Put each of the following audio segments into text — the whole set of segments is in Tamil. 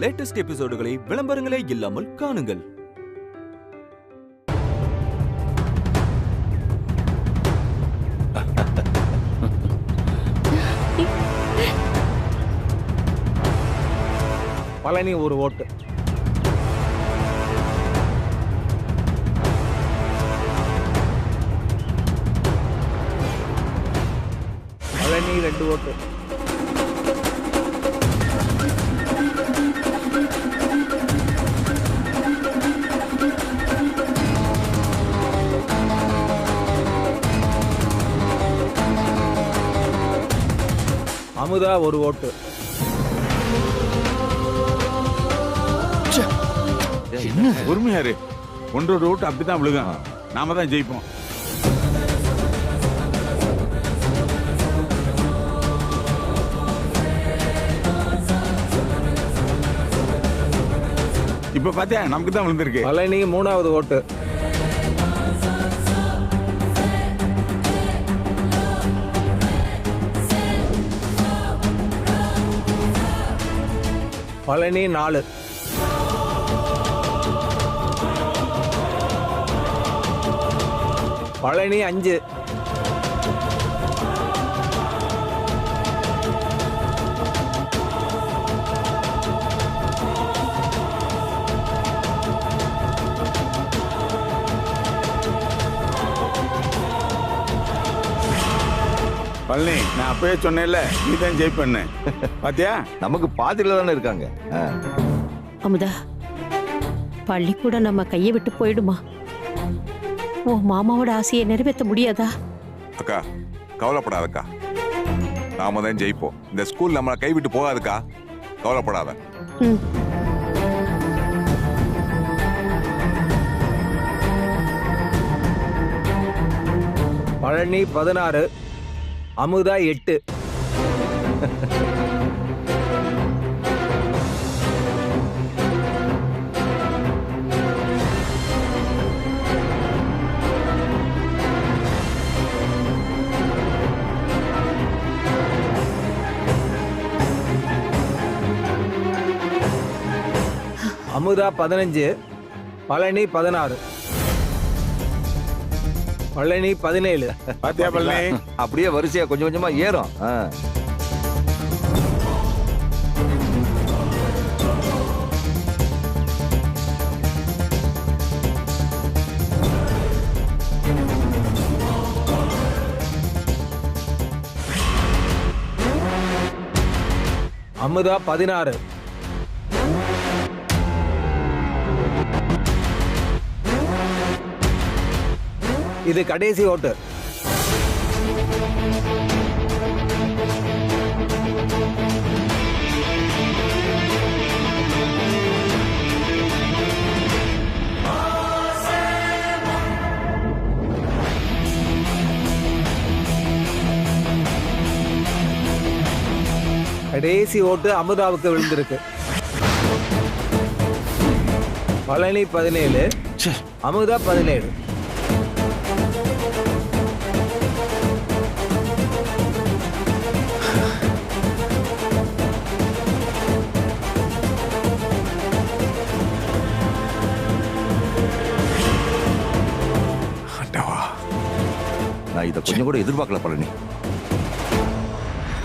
லேட்டஸ்ட் எபிசோடுகளை விளம்பரங்களே இல்லாமல் காணுங்கள். பழனி ஒரு ஓட்டு. பழனி 2 ஓட்டு. அமுதா 1 ஓட்டு. என்ன பொறுமையாரு, 1 ஓட்டு அப்படித்தான் விழுகும். நாம தான் ஜெயிப்போம். இப்ப பாத்தியா, நமக்கு தான் விழுந்திருக்கு. பழனி 3வது ஓட்டு. பழனி 4. பழனி 5. பழனி, நான் அப்பவே சொன்னேன்ல, நீ தான் ஜெயிப்பண்ணு. பாத்தியா, நமக்கு பாதியில தானே இருக்காங்க. அமுதா, பள்ளிக்கூடம் நம்ம கையை விட்டு போயிடுமா? ஓ மாமாவோட ஆசையை நிறைவேற்ற முடியாதா? அக்கா கவலைப்படாதக்கா, நாம தான் ஜெயிப்போம். இந்த ஸ்கூல் நம்மளை கைவிட்டு போகாதுக்கா, கவலைப்படாத. பழனி 16. அமுதா 8. அமுதா 15. பழனி 16. பழனி 17. பாத்தியா பழனி, அப்படியே வரிசையா கொஞ்சம் கொஞ்சமா ஏறும். அமுதா 16. இது கடைசி ஓட்டு. கடைசி ஓட்டு அமுதாவுக்கு விழுந்திருக்கு. பழனி 17. அமுதா 17. நான் இதை கொஞ்சம் கூட எதிர்பார்க்கல பழனி.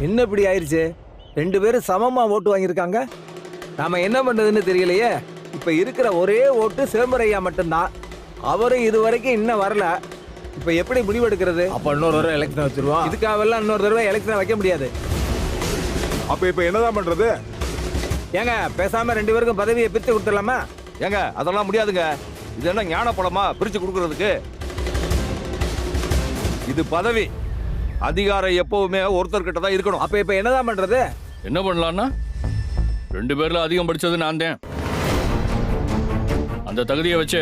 என்ன இப்படி ஆயிருச்சு? 2 பேரும் சமமா ஓட்டு வாங்கியிருக்காங்க. நாம என்ன பண்றதுன்னு தெரியலையே. இப்ப இருக்கிற ஒரே ஓட்டு சிதம்பரையா மட்டும்தான். அவரும் இதுவரைக்கும் இன்னும் வரல. இப்ப எப்படி முடிவெடுக்கிறது? அப்ப இன்னொரு தடவை எலெக்ஷன் வச்சிருவோம். இதுக்காகலாம் இன்னொரு தடவை எலெக்ஷன் வைக்க முடியாது. அப்ப இப்ப என்னதான் பண்றது? ஏங்க பேசாம 2 பேருக்கும் பதவியை பிரித்து கொடுத்துடலாமா? ஏங்க அதெல்லாம் முடியாதுங்க. இது என்ன ஞான படமா பிரிச்சு கொடுக்கறதுக்கு? இது பதவி. அதிகாரம் எப்பவுமே ஒருத்தர்கிட்ட தான் இருக்கணும். அப்ப இப்ப என்னதான் பண்றது? என்ன பண்ணலாம்னா, 2 பேர்ல அதிகம் படிச்சது நான் தான். அந்த தகுதியை வச்சு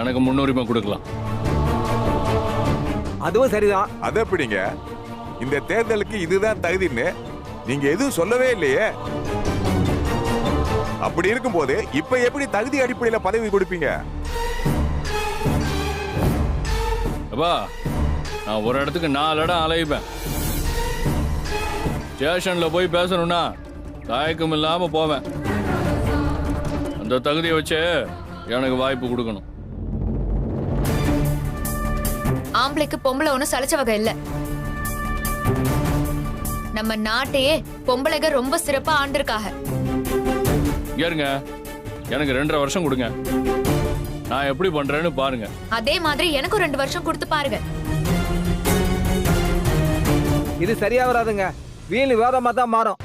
எனக்கு முன்னுரிமை கொடுக்கலாம். அதுவும் சரிதான். அது எப்படிங்க? இந்த தேர்தலுக்கு இதுதான் தகுதின்னு நீங்க எதுவும் சொல்லவே இல்லையே. அப்படி இருக்கும்போது இப்ப எப்படி தகுதி அடிப்படையில பதவி கொடுப்பீங்க? அப்பா, நான் ஒரு இடத்துக்கு 4 இடம் அலைவேன். ஸ்டேஷன்ல போய் பேசணும்னா தயக்கம் இல்லாம போவேன். அந்த தகுதியை வச்சு எனக்கு வாய்ப்பு கொடுக்கணும். ஆம்பளைக்கு பொம்பளை ஒன்றும் சளைச்ச வகை இல்ல. நம்ம நாட்டையே பொம்பளைங்க ரொம்ப சிறப்பா ஆண்டிருக்காக. ஏறுங்க, எனக்கு 2.5 வருஷம் கொடுங்க, நான் எப்படி பண்றேன்னு பாருங்க. அதே மாதிரி எனக்கும் 2 வருஷம் கொடுத்து பாருங்க. இது சரியா வராதுங்க. வீண் விவாதமா தான் மாறும்.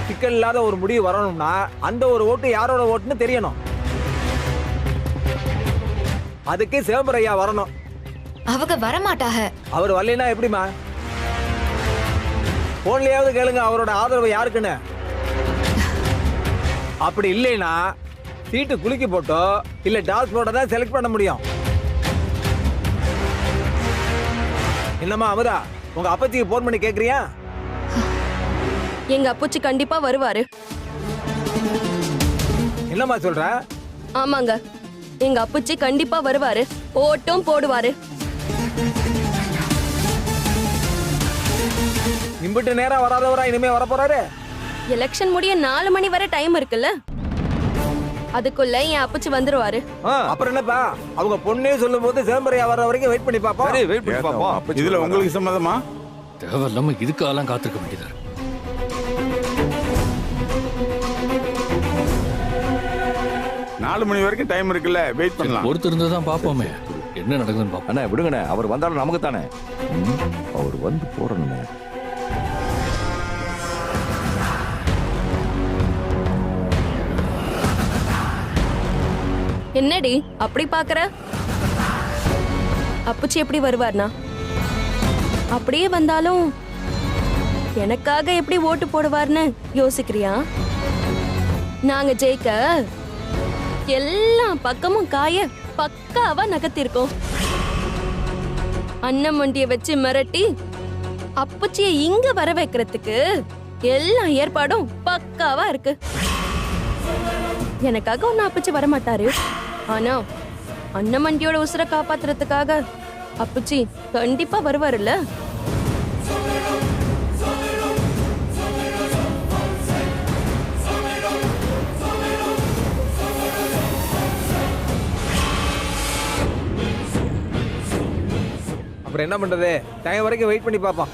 சிக்கல் இல்லாத ஒரு முடிவு வரணும்னா அந்த ஒரு ஓட்டு யாரோட ஓட்டுன்னு தெரியணும். அதுக்கு சிவம்பரையா வரணும். அவங்க வரமாட்டாக. அவர் வரலைன்னா எப்படிமா? போன்லயாவது கேளுங்க அவரோட ஆதரவு யாருக்குன்னு. அப்படி இல்லைன்னா சீட்டு குலுக்கி போட்டோ இல்ல டாஸ் போட்டோ தான் செலக்ட் பண்ண முடியும். என்னம்மா அமுதா, உங்க அப்பச்சிக்கு போன் பண்ணி கேக்குறியா? எங்க அப்புச்சி கண்டிப்பா வருவாரு. என்னம்மா சொல்ற? ஆமாங்க, எங்க அப்புச்சி கண்டிப்பா வருவாரு, ஓட்டும் போடுவாரு. இம்பிட்டு நேரம் வராதவரா இனிமே வர போறாரு? எலெக்ஷன் முடிய 4 மணி வரை டைம் இருக்குல்ல, அதுக்குள்ள என் அப்புச்சி வந்துருவாரு. அப்புறம் என்னப்பா, அவங்க பொண்ணே சொல்லும் போது சிதம்பரையா வர்ற வரைக்கும் வெயிட் பண்ணி பாப்போம். சரி, வெயிட் பண்ணி பாப்போம். இதுல உங்களுக்கு சம்மதமா? தேவையில்லாம இதுக்கெல்லாம் காத்திருக்க வேண்டியதா இருக்கு. 4 மணி வரைக்கும் டைம் இருக்குல்ல, வெயிட் பண்ணலாம். பொறுத்து இருந்து தான் பாப்போமே என்ன நடக்குதுன்னு பாப்போம். அண்ணா விடுங்கண்ணே, அவர் வந்தாலும் நமக்கு தானே. அவர் வந்து போறணுமே. என்னடி அப்படி பாக்குற? அப்புச்சி எப்படி வருவார்னா? அப்படியே வந்தாலும் எனக்காக எப்படி ஓட்டு போடுவார்னு யோசிக்கிறியா? நாங்க ஜெயிக்க எல்லா பக்கமும் காய பக்காவா நகர்த்திருக்கோம். அண்ணன் மண்டிய வச்சு மிரட்டி அப்புச்சியை இங்க வர வைக்கிறதுக்கு எல்லா ஏற்பாடும் பக்காவா இருக்கு. எனக்காக ஒன்னும் அப்புச்சி வரமாட்டாரு, ஆனா அண்ணன் மண்டியோட உசுரை காப்பாத்துறதுக்காக அப்புச்சி கண்டிப்பா வருவாருல்ல. அப்புறம் என்ன பண்றது? டைம் வரைக்கும் வெயிட் பண்ணி பாப்போம்.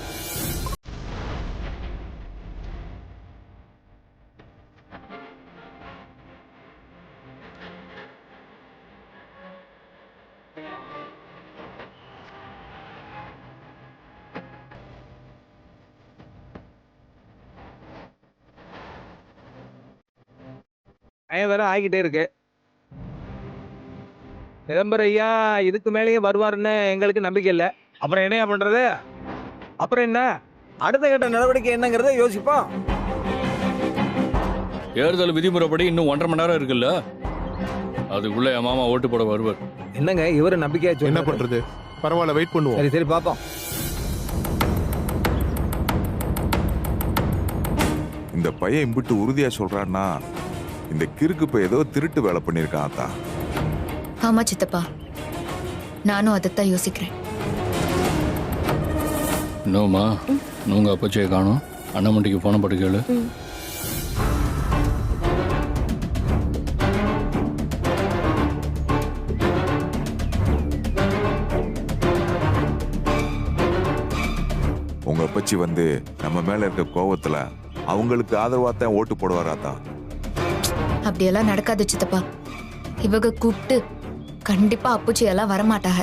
டைம் வேற ஆகிட்டே இருக்கு. சிதம்பரையா இதுக்கு மேலேயே வருவாருன்னு எங்களுக்கு நம்பிக்கை இல்லை. அப்புறம் என்னையா பண்றது? அப்புறம் என்ன அடுத்த கட்ட நடவடிக்கை என்னங்கிறத யோசிப்போம். தேர்தல் விதிமுறைப்படி இன்னும் 1.5 மணி நேரம் இருக்குல்ல, அதுக்குள்ள என் மாமா ஓட்டு போட வருவார். என்னங்க இவரு நம்பிக்கையா என்ன சொல்றாரு? பண்றது? பரவாயில்ல, வெயிட் பண்ணுவோம். சரி சரி பாப்போம். இந்த பையன் இம்பிட்டு உறுதியா சொல்றான்னா இந்த கிறுக்கு இப்ப ஏதோ திருட்டு வேலை பண்ணிருக்கான் ஆத்தா. ஆமா சித்தப்பா, நானும் அதைத்தான் யோசிக்கிறேன். இன்னும்மா உங்க அப்பச்சியை காணும். அண்ணமண்டிக்கு போன பட்டு கேளு. உங்க அப்பச்சி வந்து நம்ம மேல இருக்க கோவத்துல அவங்களுக்கு ஆதரவா தான் ஓட்டு போடுவாராத்தா. அப்படியெல்லாம் நடக்காது சித்தப்பா. இவங்க கூப்பிட்டு கண்டிப்பா அப்புச்சி எல்லாம் வரமாட்டாக.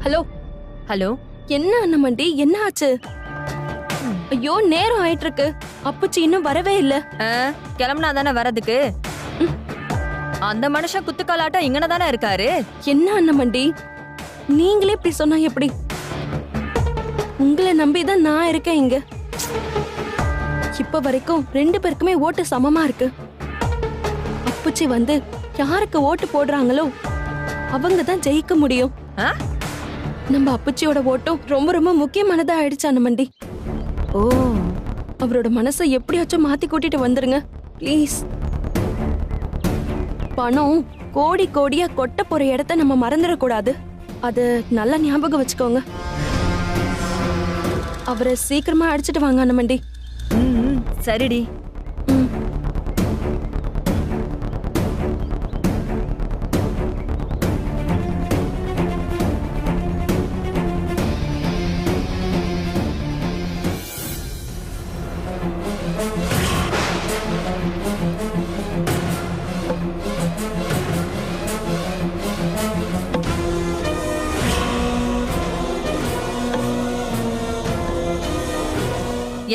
ஹலோ ஹலோ, என்ன அண்ணமண்டி, என்ன ஆச்சு? ஐயோ நேரம் ஆயிட்டு இருக்கு, அப்புச்சி இன்னும் வரவே இல்ல. கிளம்புனா தானே வரதுக்கு? அந்த மனுஷன் குத்துக்காலாட்டம் இங்கன தானே இருக்காரு. என்ன அண்ணமண்டி, நீங்களே இப்படி சொன்னா எப்படி? உங்களை நம்பிதான் நான் இருக்கேன் இங்க. இப்ப வரைக்கும் 2 பேருக்குமே ஓட்டு சமமா இருக்கு. அப்புச்சி வந்து யாருக்கு ஓட்டு போடுறாங்களோ அவங்க தான் ஜெயிக்க முடியும். நம்ம அப்புச்சியோட ஓட்டும் ரொம்ப ரொம்ப முக்கியமானதா ஆயிடுச்சு அண்ணமண்டி. ஓ, அவரோட மனசை எப்படியாச்சும் மாத்தி கூட்டிட்டு வந்துருங்க ப்ளீஸ். பணம் கோடி கோடியா கொட்ட போற இடத்த நம்ம மறந்துடக்கூடாது. அது நல்லா ஞாபகம் வச்சுக்கோங்க. அவரை சீக்கிரமா அடிச்சிட்டு வாங்க அண்ணமண்டி. சரிடி.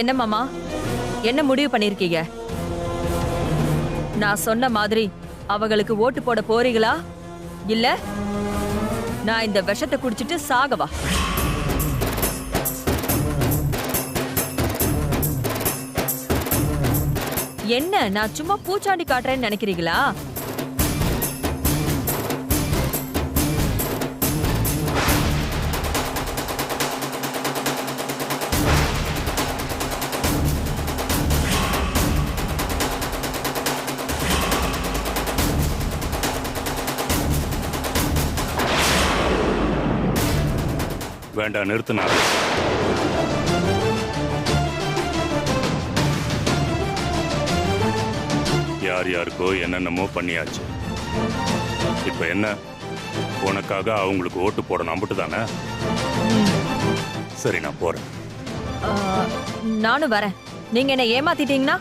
என்ன மாமா, என்ன முடிவு பண்ணிருக்கீங்க? நான் சொன்ன மாதிரி அவங்களுக்கு ஓட்டு போட போறீங்களா இல்ல நான் இந்த விஷத்தை குடிச்சிட்டு சாகவா? என்ன நான் சும்மா பூச்சாண்டி காட்டுறேன்னு நினைக்கிறீங்களா? வேண்டாம், நிறுத்தினா. யார் யாருக்கோ என்னென்னமோ பண்ணியாச்சு. இப்ப என்ன, உனக்காக அவங்களுக்கு ஓட்டு போடணும் அம்பிட்டு தானே? சரி, நான் போறேன். நானும் வரேன். நீங்க என்ன ஏமாத்திட்டீங்கன்னா?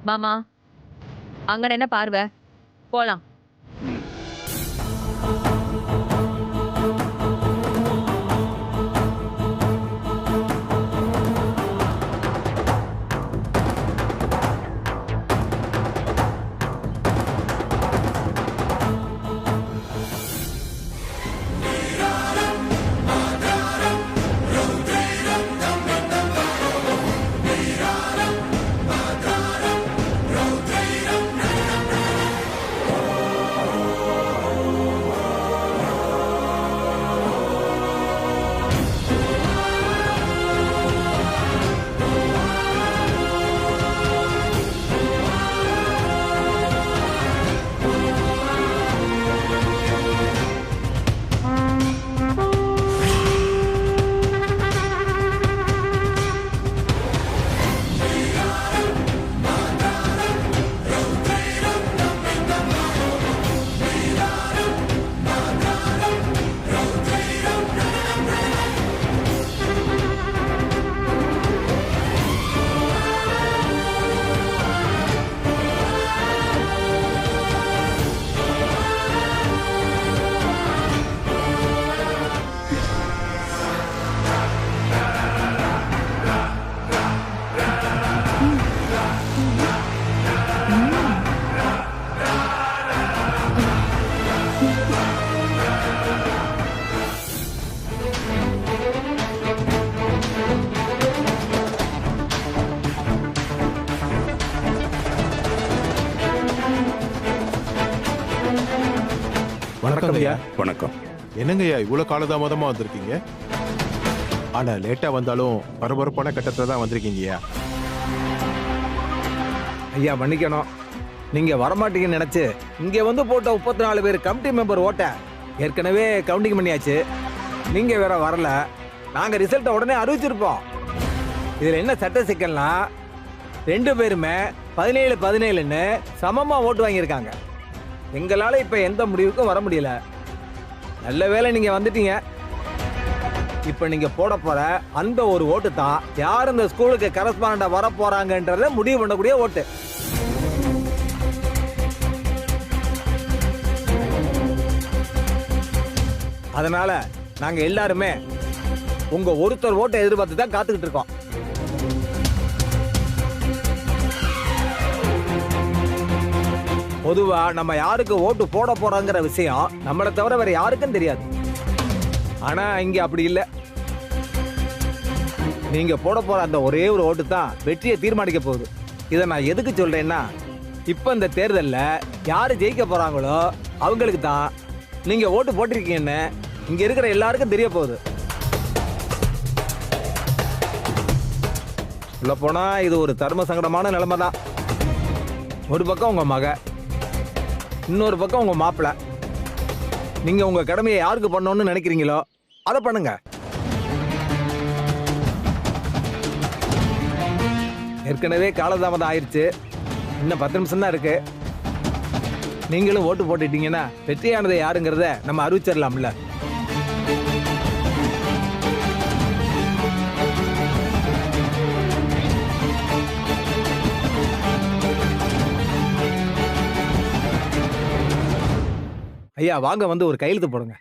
மாமா, அங்க என்ன பார்வை? போலாம். வணக்கம் ஐயா. வணக்கம். என்னங்க ஐயா இவ்வளவு காலதாமதமா வந்திருக்கீங்க? ஆனா லேட்டா வந்தாலும் பரபரப்பான கட்டத்துல தான் வந்திருக்கீங்க ஐயா. ஐயா மன்னிக்கணும், நீங்க வரமாட்டீங்கன்னு நினைச்சு இங்க வந்து போட்ட 34 பேர் கமிட்டி மெம்பர் ஓட்ட ஏற்கனவே கவுண்டிங் பண்ணியாச்சு. நீங்க வேற வரல, நாங்க ரிசல்ட்டை உடனே அறிவிச்சிருப்போம். இதுல என்ன சட்ட சிக்கல்னா 2 பேருமே 17-17ன்னு சமமா ஓட்டு வாங்கியிருக்காங்க. எங்களால இப்ப எந்த முடிவுக்கும் வர முடியல. நல்ல வேளை நீங்க வந்துட்டீங்க. இப்ப நீங்க போட போற அந்த ஒரு ஓட்டு தான் யார் இந்த ஸ்கூலுக்கு கரஸ்பாண்டா வர போறாங்கன்றத முடிவு பண்ணக்கூடிய ஓட்டு. அதனால நாங்க எல்லாருமே உங்க ஒருத்தர் ஓட்டை எதிர்பார்த்து தான் காத்துக்கிட்டு இருக்கோம். பொதுவா நம்ம யாருக்கு ஓட்டு போட போறோங்கிற விஷயம் நம்மளை தவிர வேற யாருக்கும் தெரியாது. ஆனா இங்க அப்படி இல்லை. நீங்க போட போற அந்த ஒரே ஒரு ஓட்டு தான் வெற்றியை தீர்மானிக்க போகுது. இதை நான் எதுக்கு சொல்றேன்னா, இப்ப இந்த தேர்தல்ல யாரு ஜெயிக்க போறாங்களோ அவங்களுக்கு தான் நீங்க ஓட்டு போட்டிருக்கீங்கன்னு இங்க இருக்கிற எல்லாருக்கும் தெரிய போகுது. உள்ள போனா இது ஒரு தர்ம சங்கடமான நிலைமை தான். ஒரு பக்கம் உங்க மக, இன்னொரு பக்கம் உங்க மாப்பிள்ள. நீங்க உங்க கடமையை யாருக்கு பண்ணணும்னு நினைக்கிறீங்களோ அதை பண்ணுங்க. ஏற்கனவே காலதாமதம் ஆயிடுச்சு, இன்னும் 10 நிமிஷம் தான் இருக்கு. நீங்களும் ஓட்டு போட்டுட்டீங்கன்னா வெற்றியானது யாருங்கிறத நம்ம அறிவிச்சிடலாம்ல. ஐயா வாங்க, வந்து ஒரு கையெழுத்து போடுங்க.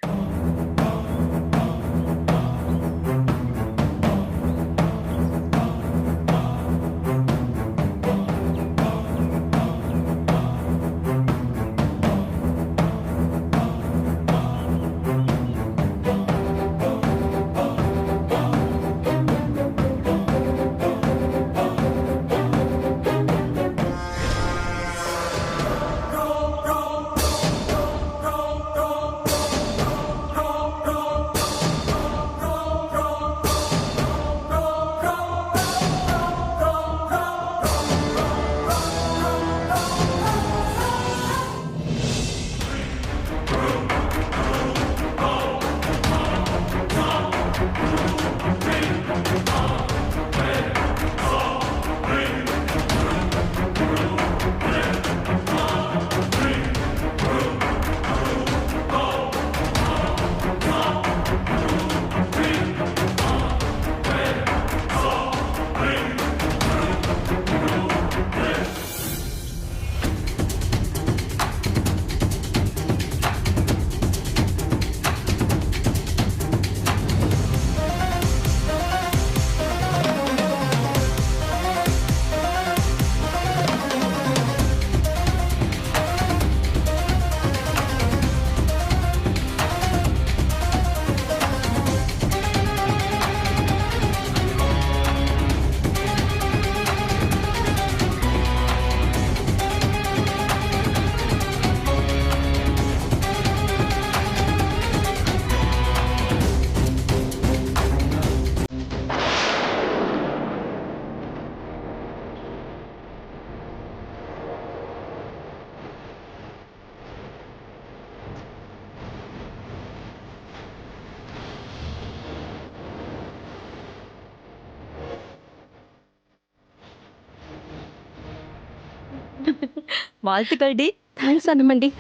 வாழ்த்துக்கள் டி. தேங்க்ஸ் அனுமண்டி.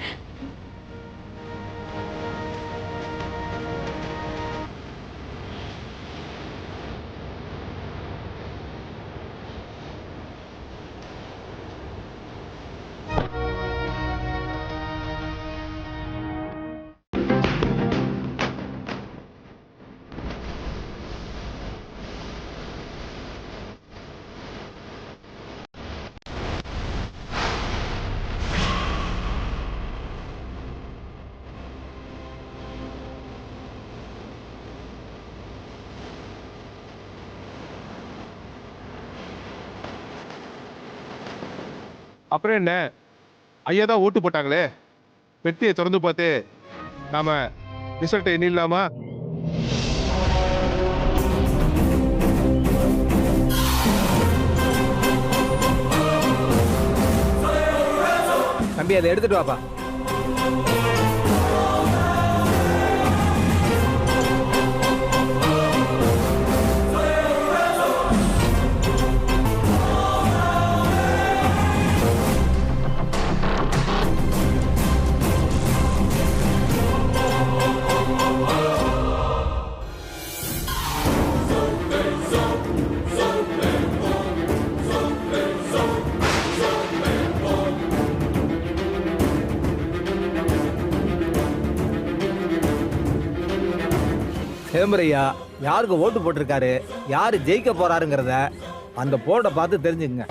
அப்புறம் என்ன, ஐயா தான் ஓட்டு போட்டாங்களே, பெட்டியை திறந்து பார்த்து நாம ரிசல்ட் எண்ணிடலாமா? தம்பி அதை எடுத்துட்டு வாப்பா. சிதம்பரையா யாருக்கு ஓட்டு போட்டிருக்காரு, யாரு ஜெயிக்க போறாருங்கிறத அந்த போர்டை பார்த்து தெரிஞ்சுக்கங்க.